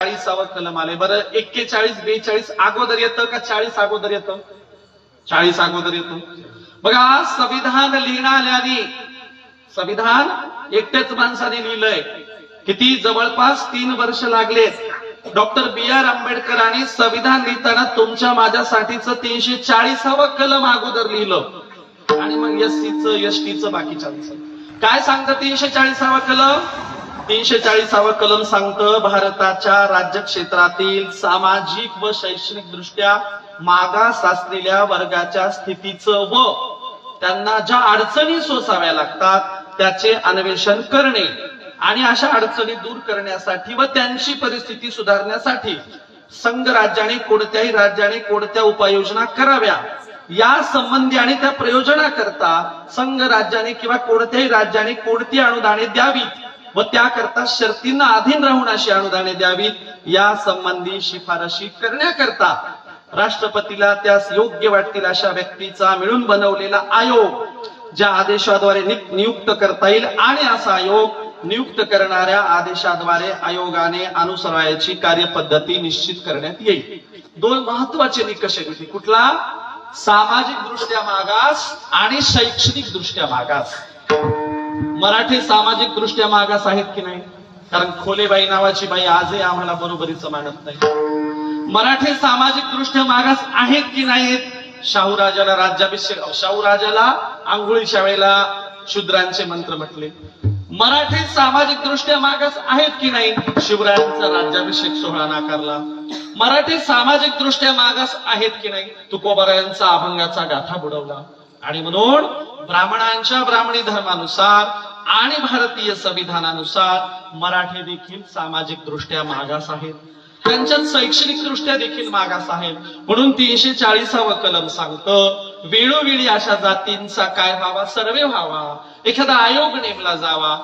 40वा कलम आले. बरं 41 42 अगोदर येतं का 40 अगोदर येतं? 40 अगोदर येतं. बघा संविधान लिहिणाऱ्यांनी संविधान एकट्याच माणसाने लिहिलंय. किती जवळपास 3 वर्ष लागलेत. Doctor B R. आंबेडकरांनी संविधान लिहिताना तुमच्या माझ्यासाठीचं 340वा कलम अगोदर लिहिलं आणि मग एससीचं एसटीचं बाकीच्यांचं. काय सांगतं 340वा कलम? 340वा कलम सांगतं भारताच्या राज्य क्षेत्रातील सामाजिक व शैक्षणिक दृष्ट्या मागास असलेल्या वर्गाच्या स्थितीचं व त्यांना ज्या अडचणी सोसाव्या लागतात त्याचे अन्वेषण करणे आणि अशा अडचणी दूर करण्यासाठी व त्यांची परिस्थिती सुधारण्यासाठी संघ राज्याने कोणत्याही राज्याने कोणत्या उपाययोजना कराव्या या संबंधी आणि त्या प्रयोजनाकरता संघ राज्याने किंवा कोणत्याही राज्याने कोणती अनुदाने द्यावीत व त्याकरता शर्तींना अधीन राहून अशी अनुदाने द्यावीत या संबंधी शिफारशी करण्याकरता राष्ट्रपतीला त्यास योग्य वाटतील अशा व्यक्तीचा मिळून बनवलेला आयोग ज्या आदेशाद्वारे नियुक्त करता येईल आणि असा आयोग नियुक्त करणाऱ्या आदेशाद्वारे आयोगाने अनुसरायची कार्यपद्धती निश्चित करण्यात येईल. 2 महत्वाचे निकष आहेत. कुठला? सामाजिक दृष्ट्या मागास आणि शैक्षणिक दृष्ट्या मागास. मराठी सामाजिक दृष्ट्या मागास आहेत की नाही? कारण खोलेबाई नावाची बाई आजही आम्हाला बरोबरीचं मानत नाही. मराठी सामाजिक दृष्ट्या मागास आहेत की नाहीत? शाहूराजाला राज्याभिषेक शाहूराजाला आंघोळीच्या वेळेला शूद्रांचे मंत्र म्हटले. मराठी सामाजिक दृष्ट्या मागास आहेत की नाही? शिवरायांचा राज्याभिषेक सोहळा नाकारला. मराठी सामाजिक दृष्ट्या मागास आहेत की नाही? तुकोबारायांचा अभंगाचा गाथा बुडवला. आणि म्हणून ब्राह्मणांच्या ब्राह्मणी धर्मानुसार आणि भारतीय संविधानानुसार मराठी देखील सामाजिक दृष्ट्या मागास आहेत. त्यांच्यात शैक्षणिक दृष्ट्या देखील मागास आहेत. म्हणून 340वा कलम सांगतं वेळोवेळी अशा जातींचा काय व्हावा? सर्वे व्हावा. एखादा आयोग नेमला जावा.